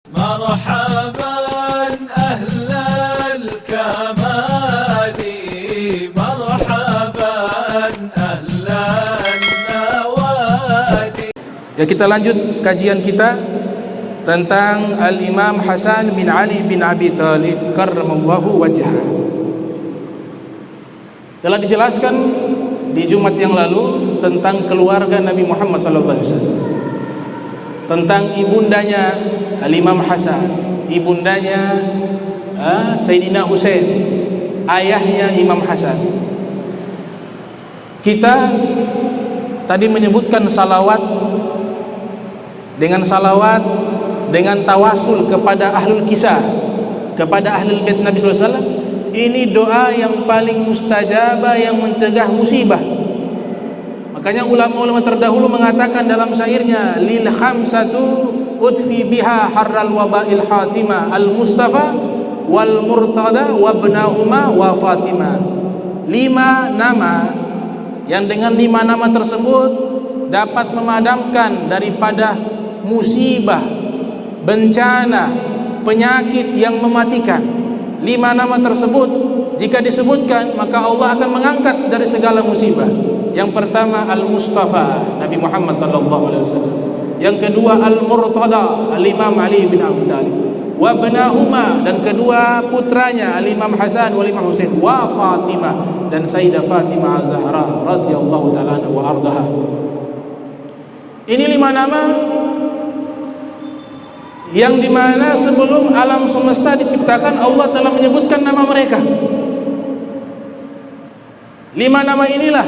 مرحبا أهل الكمال مرحبا أهل النوادي. Ya, kita lanjut kajian kita tentang Al-Imam Hasan bin Ali bin Abi Thalib karramallahu wajhah. Telah dijelaskan di Jumat yang lalu tentang keluarga Nabi Muhammad sallallahu alaihi wasallam, tentang ibundanya Al-Imam Hasan, ibundanya Sayyidina Husain, ayahnya Imam Hasan. Kita tadi menyebutkan salawat, dengan tawasul kepada ahlul kisah, kepada ahlul bait Nabi sallallahu alaihi wasallam. Ini doa yang paling mustajabah, yang mencegah musibah. Makanya ulama-ulama terdahulu mengatakan dalam syairnya, lil khamsatu utfi biha harral wabail hatima al mustafa wal murtada wa ibnahuma wa fatima. 5 nama yang dengan 5 nama tersebut dapat memadamkan daripada musibah, bencana, penyakit yang mematikan. 5 nama tersebut jika disebutkan maka Allah akan mengangkat dari segala musibah. Yang pertama Al-Mustafa, Nabi Muhammad sallallahu alaihi wasallam. Yang kedua Al-Murtada, Al-Imam Ali bin Abi Thalib. Wa ibnahuma, dan kedua putranya Al-Imam Hasan wal Imam Husain. Wa Fatimah, dan Sayyidah Fatimah Az-Zahra radhiyallahu ta'ala anha wa ardaha. Ini 5 nama yang dimana sebelum alam semesta diciptakan Allah telah menyebutkan nama mereka. 5 nama inilah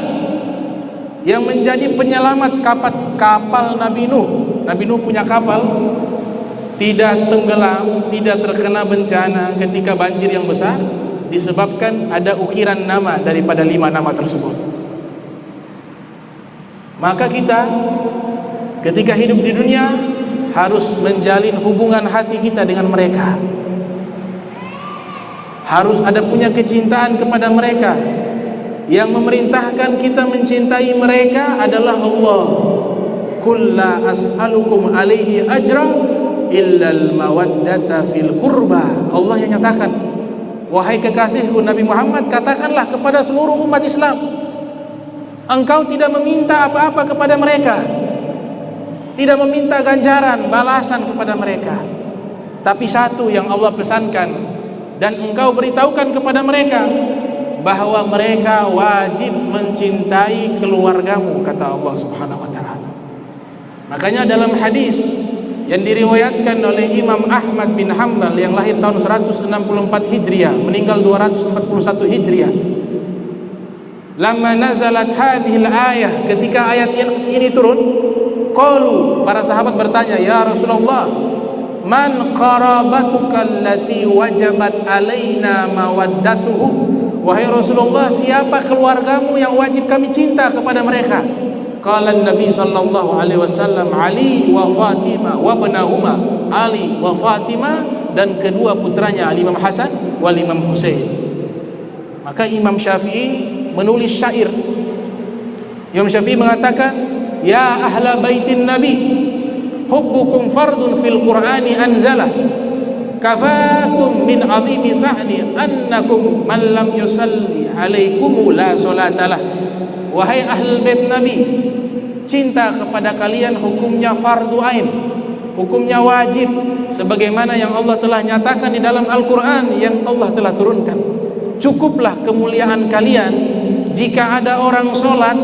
yang menjadi penyelamat kapal Nabi Nuh. Nabi Nuh punya kapal, tidak tenggelam, tidak terkena bencana ketika banjir yang besar, disebabkan ada ukiran nama daripada 5 nama tersebut. Maka kita ketika hidup di dunia harus menjalin hubungan hati kita dengan mereka. Harus ada punya kecintaan kepada mereka. Yang memerintahkan kita mencintai mereka adalah Allah. Qul la as'alukum alaihi ajra illa al-mawaddata fil qurba. Allah yang nyatakan, wahai kekasihku Nabi Muhammad, katakanlah kepada seluruh umat Islam, engkau tidak meminta apa-apa kepada mereka, tidak meminta ganjaran, balasan kepada mereka. Tapi satu yang Allah pesankan dan engkau beritahukan kepada mereka, bahwa mereka wajib mencintai keluargamu, kata Allah Subhanahu wa taala. Makanya dalam hadis yang diriwayatkan oleh Imam Ahmad bin Hanbal yang lahir tahun 164 Hijriah, meninggal 241 Hijriah. Lamma nazalat hadhil ayah, ketika ayat ini turun, qalu, para sahabat bertanya, ya Rasulullah, man qarabatuka allati wajabat alaina mawaddatuhu. Wahai Rasulullah, siapa keluargamu yang wajib kami cinta kepada mereka? Qala Nabi sallallahu alaihi wasallam, Ali wa Fatimah wa ibnahuma. Ali wa Fatimah, dan kedua putranya Imam Hasan wal Imam Husain. Maka Imam Syafi'i menulis syair. Imam Syafi'i mengatakan, ya ahla baitin nabi, hubbukum fardun fil qur'ani anzalah, kafakum min azimi fa'ni annakum man lam yusalli alaikum la salatalah. Wahai ahlul bait nabi, cinta kepada kalian hukumnya fardu ain, hukumnya wajib, sebagaimana yang Allah telah nyatakan di dalam Al-Quran yang Allah telah turunkan. Cukuplah kemuliaan kalian jika ada orang sholat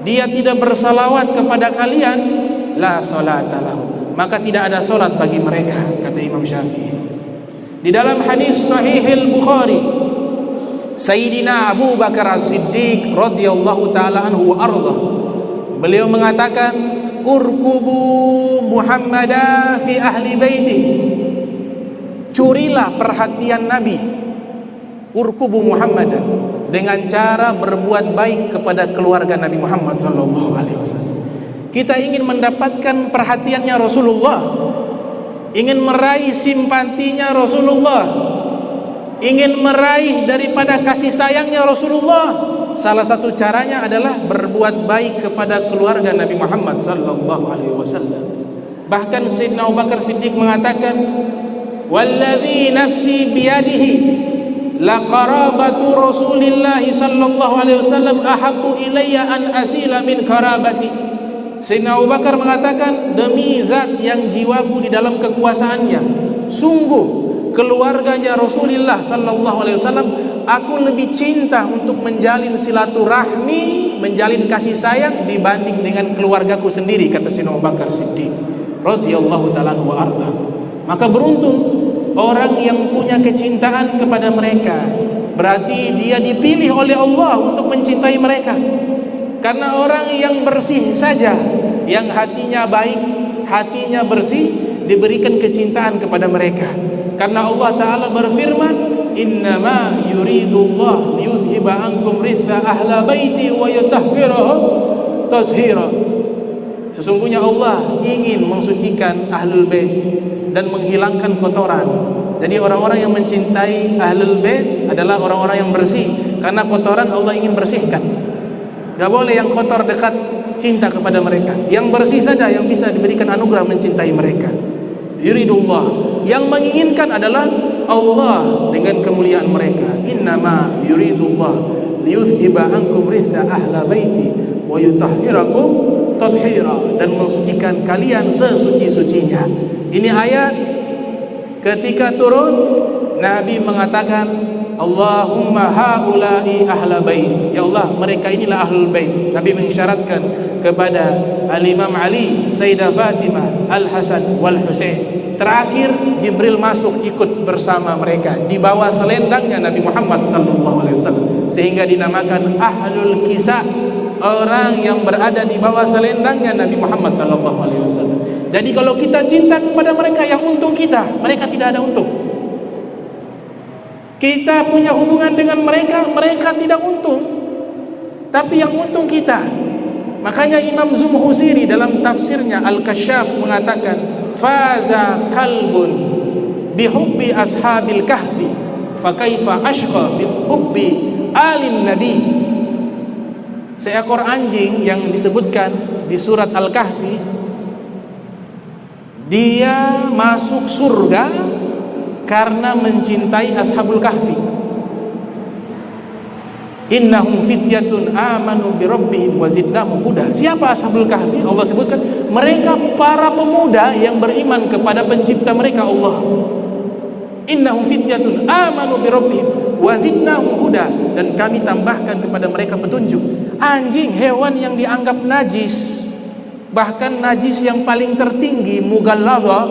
dia tidak bersalawat kepada kalian, la salatalah, maka tidak ada salat bagi mereka, kata Imam Syafi'i. Di dalam hadis Sahih Al-Bukhari, Sayyidina Abu Bakar As-Siddiq radhiyallahu taala anhu wa ardah, beliau mengatakan, urkubu Muhammadan fi ahli baiti, curilah perhatian Nabi, urkubu Muhammadan, dengan cara berbuat baik kepada keluarga Nabi Muhammad sallallahu alaihi wasallam. Kita ingin mendapatkan perhatiannya Rasulullah, ingin meraih simpatinya Rasulullah, ingin meraih daripada kasih sayangnya Rasulullah. Salah satu caranya adalah berbuat baik kepada keluarga Nabi Muhammad sallallahu alaihi wasallam. Bahkan Sayyidina Abu Bakar Siddiq mengatakan, "Walladzi nafsi biyadihi la qarabatu Rasulillah sallallahu alaihi wasallam ahabbu ilayya an asila min qarabati." Sayyidina Abu Bakar mengatakan, demi zat yang jiwaku di dalam kekuasaannya, sungguh keluarganya Rasulullah sallallahu alaihi wasallam aku lebih cinta untuk menjalin silaturahmi, menjalin kasih sayang dibanding dengan keluargaku sendiri, kata Sayyidina Abu Bakar Siddiq radhiyallahu ta'ala wa arda. Maka beruntung orang yang punya kecintaan kepada mereka, berarti dia dipilih oleh Allah untuk mencintai mereka. Karena orang yang bersih saja, yang hatinya baik, hatinya bersih, diberikan kecintaan kepada mereka. Karena Allah Ta'ala berfirman, "Innama yuridullah liyuzhiba ankum ritha ahla baiti wa yutahhirahum tathira." Sesungguhnya Allah ingin mensucikan ahlul bait dan menghilangkan kotoran. Jadi orang-orang yang mencintai ahlul bait adalah orang-orang yang bersih, karena kotoran Allah ingin bersihkan. Gak boleh yang kotor dekat cinta kepada mereka. Yang bersih saja yang bisa diberikan anugerah mencintai mereka. Yuridullah, yang menginginkan adalah Allah dengan kemuliaan mereka. Innama yuridullah liyuzhiba ankum ritha ahla baiti wa yutahhirakum tathira, dan mensucikan kalian sesuci-sucinya. Ini ayat ketika turun, Nabi mengatakan, Allahumma haula'i ahla bait. Ya Allah, mereka inilah ahlul bait. Nabi mengisyaratkan kepada Al-Imam Ali, Sayyidah Fatimah, Al-Hasan wal Husain. Terakhir Jibril masuk ikut bersama mereka di bawah selendangnya Nabi Muhammad sallallahu alaihi wasallam, sehingga dinamakan ahlul kisah, orang yang berada di bawah selendangnya Nabi Muhammad sallallahu alaihi wasallam. Jadi kalau kita cinta kepada mereka, yang untung kita, mereka tidak ada untung. Kita punya hubungan dengan mereka, mereka tidak untung, tapi yang untung kita. Makanya Imam Zumhusiri dalam tafsirnya Al-Kasyaf mengatakan, faza kalbun bihubbi ashabil kahfi fakaifa ashqa bihubbi alin nabi. Seekor anjing yang disebutkan di surat Al-Kahfi, dia masuk surga karena mencintai ashabul kahfi. Innahum fityatun amanu bi rabbihim wa zidnahum huda. Siapa ashabul kahfi? Allah sebutkan mereka para pemuda yang beriman kepada pencipta mereka Allah. Innahum fityatun amanu bi rabbihim wa zidnahum huda, dan kami tambahkan kepada mereka petunjuk. Anjing, hewan yang dianggap najis, bahkan najis yang paling tertinggi, mughalladha,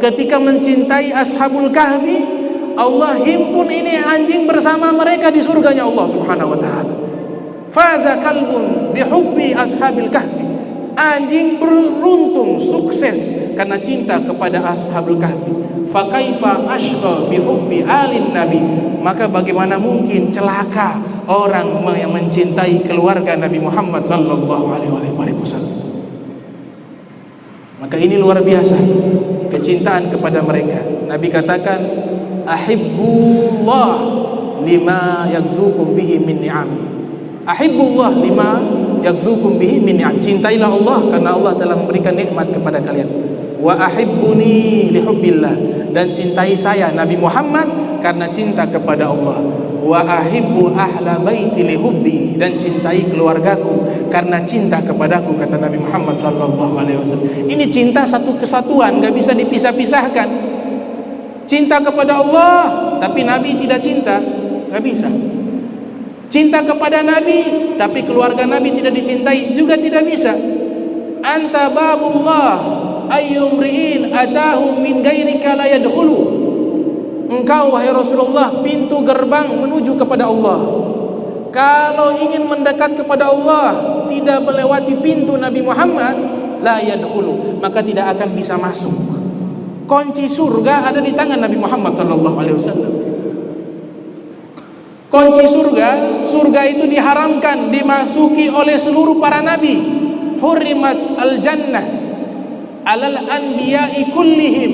ketika mencintai ashabul kahfi, Allah himpun ini anjing bersama mereka di surganya Allah subhanahu wa ta'ala. Faza kalbun bihubbi ashabil kahfi. Anjing beruntung, sukses karena cinta kepada ashabul kahfi. Fakaifa ashqa bihubbi alin nabi. Maka bagaimana mungkin celaka orang yang mencintai keluarga Nabi Muhammad sallallahu alaihi wasallam. Maka ini luar biasa kecintaan kepada mereka. Nabi katakan, ahibbullah lima yagzukum bihi min ni'am. Ahibbullah lima yagzukum bihi min ni'am. Cintailah Allah karena Allah telah memberikan nikmat kepada kalian. Wa ahibbuni lihubbillah, dan cintai saya Nabi Muhammad karena cinta kepada Allah. Wa ahibbu ahla baiti lihubbi, dan cintai keluargaku karena cinta kepadaku, kata Nabi Muhammad sallallahu alaihi wasallam. Ini cinta satu kesatuan, enggak bisa dipisah-pisahkan. Cinta kepada Allah tapi Nabi tidak cinta, enggak bisa. Cinta kepada Nabi tapi keluarga Nabi tidak dicintai, juga tidak bisa. Anta babullah ayyumri'in atahu min ghairika la yadkhulu. Engkau wahai Rasulullah pintu gerbang menuju kepada Allah. Kalau ingin mendekat kepada Allah tidak melewati pintu Nabi Muhammad, la yadkhulu, maka tidak akan bisa masuk. Kunci surga ada di tangan Nabi Muhammad sallallahu alaihi wasallam. Kunci surga itu diharamkan dimasuki oleh seluruh para nabi. Hurrimat al-jannah alal anbiya'i kullihim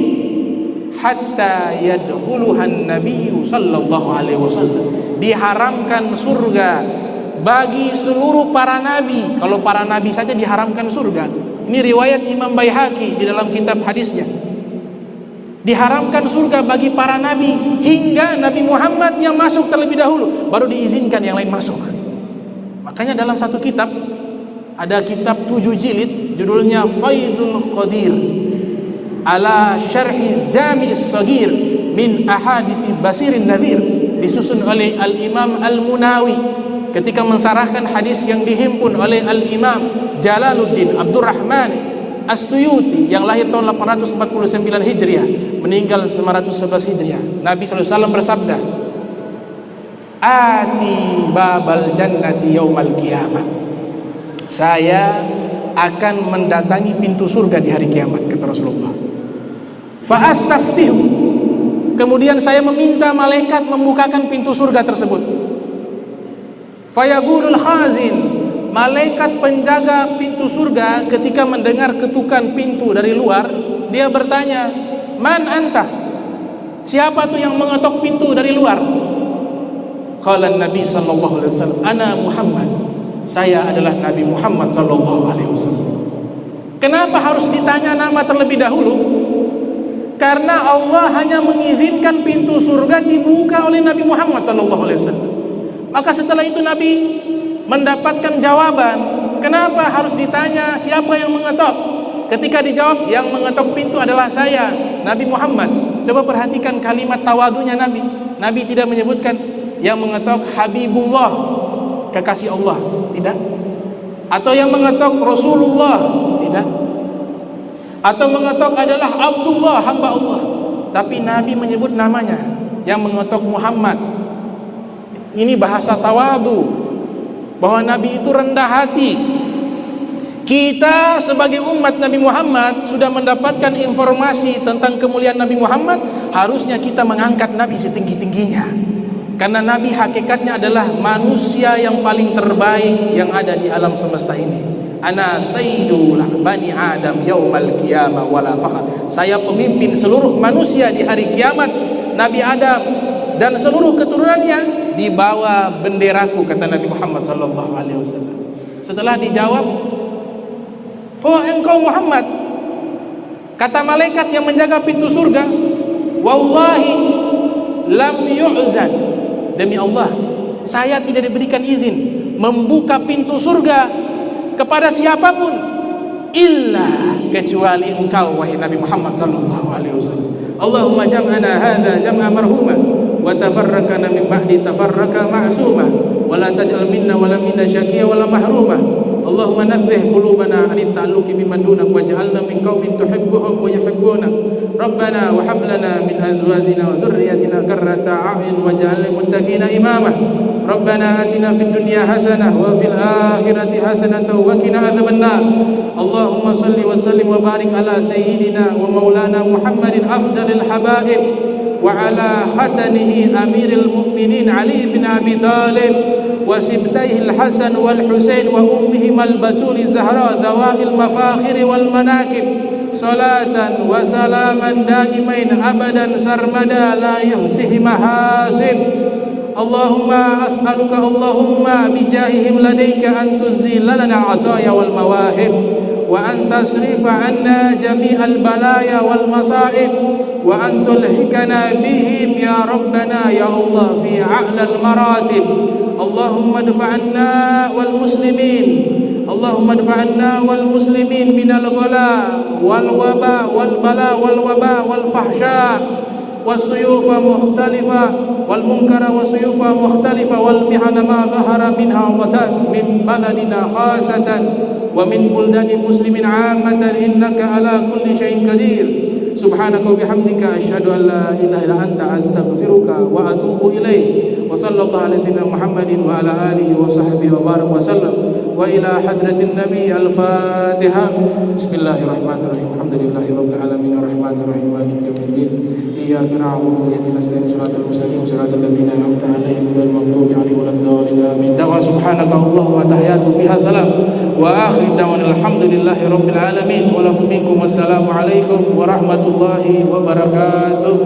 hatta yadkhuluhan nabiyyu sallallahu alaihi wasallam. Diharamkan surga bagi seluruh para nabi. Kalau para nabi saja diharamkan surga, Ini riwayat Imam Baihaqi di dalam kitab hadisnya. Diharamkan surga bagi para nabi hingga Nabi Muhammad yang masuk terlebih dahulu, baru diizinkan yang lain masuk. Makanya dalam satu kitab, ada kitab 7 jilid judulnya Faidul Qadir ala Syarhi Jami'is Saghir min Ahadithi Basirin Nadhir, disusun oleh Al-Imam Al-Munawi ketika mensarahkan hadis yang dihimpun oleh Al-Imam Jalaluddin Abdurrahman As-Suyuti yang lahir tahun 849 Hijriah, meninggal 911 Hijriah. Nabi SAW bersabda, "Ati babal jannati yaumal qiyamah." Saya akan mendatangi pintu surga di hari kiamat, kata Rasulullah. Fa astaftihu. Kemudian saya meminta malaikat membukakan pintu surga tersebut. Fayaqulul khazin, malaikat penjaga pintu surga ketika mendengar ketukan pintu dari luar, dia bertanya, "Man anta?" Siapa tuh yang mengetok pintu dari luar? Qala Nabi sallallahu alaihi wasallam, "Ana Muhammad." Saya adalah Nabi Muhammad sallallahu alaihi wasallam. Kenapa harus ditanya nama terlebih dahulu? Karena Allah hanya mengizinkan pintu surga dibuka oleh Nabi Muhammad sallallahu alaihi wasallam. Maka setelah itu Nabi mendapatkan jawaban. Kenapa harus ditanya siapa yang mengetok? Ketika dijawab, yang mengetok pintu adalah saya, Nabi Muhammad. Coba perhatikan kalimat tawadunya Nabi. Nabi tidak menyebutkan yang mengetok Habibullah, kekasih Allah, tidak. Atau yang mengetok Rasulullah, tidak. Atau mengetok adalah Abdullah, hamba Allah. Tapi Nabi menyebut namanya, yang mengetok Muhammad. Ini bahasa tawadu, bahwa Nabi itu rendah hati. Kita sebagai umat Nabi Muhammad sudah mendapatkan informasi tentang kemuliaan Nabi Muhammad, harusnya kita mengangkat Nabi setinggi-tingginya. Karena Nabi hakikatnya adalah manusia yang paling terbaik yang ada di alam semesta ini. Ana sayyidul bani Adam yaumal qiyamah wala fakhar. Saya pemimpin seluruh manusia di hari kiamat. Nabi Adam dan seluruh keturunannya di bawah benderaku, kata Nabi Muhammad sallallahu alaihi wasallam. Setelah dijawab, "Oh, engkau Muhammad," kata malaikat yang menjaga pintu surga, "Wallahi lam yu'zan." Demi Allah, saya tidak diberikan izin membuka pintu surga kepada siapapun illa kecuali engkau, wahai Nabi Muhammad sallallahu alaihi wasallam. Allahumma jam'ana hadza jam'a marhuma wa tafarraqana min ba'di tafarraqa ma'suma wa la taj'al minna wa la minna syaqiyya wa la mahruma. Allahumma nazzih qulubana 'anil ta'alluqi biman dunak waj'alna min qaumin tuhibbuhum wa yuhibbunak. Rabbana wa hab lana min azwajina wa dhurriyyatina qurrata a'yun waj'alna lil muttaqina imama. Rabbana atina fid dunya hasanah wa fil akhirati hasanah wa qina adzabannar. Allahumma shalli wa sallim wa barik ala sayyidina wa maulana Muhammadin afdalil habaib wa ala khatanihi amiril mu'minin Ali bin Abi Thalib wa sibtaihi al-Hasan wal Husain wa ummihim al-Batul Zahra dawa'il mafakhir wal manakib salatan wa salaman daimain abadan sarmada la yuhsihi mahasib. Allahumma as'aluka Allahumma bijahihim ladayka an tuzilana al-ataya wal mawahib wa an tasrifa anna jami'al balaya wal masaib wa an tulhikana bihim ya Rabbana ya Allah fi a'lal maratib. Allahumma dfa'anna wal muslimin, Allahumma dfa'anna wal muslimin minal ghala wal waba wal bala wal waba wal fahsya والسيوف مختلفة والمنكر والسيوف مختلفة والمحن ما ظهر منها وبطن من بلدنا خاصة ومن بلدان مسلم عامة إنك على كل شيء قدير. سبحانك وبحمدك أشهد أن لا إله إلا أنت أستغفرك وأتوب إليك. وصلى الله على سيدنا محمد وعلى آله وصحبه وبارك وسلم وإلى حضرة النبي الفاتحة. بسم الله الرحمن الرحيم. الحمد لله رب العالمين الرحمن الرحيم مالك يوم الدين إياك نعبد وإياك نستعين صراط المستقيم صراط الذين أنعمت عليهم غير المغضوب عليهم ولا الضالين آمين. دعوة سبحانك اللهم وتحيات فيها سلام وآخر دعوانا الحمد لله رب العالمين ولكم منكم والسلام عليكم ورحمة الله وبركاته.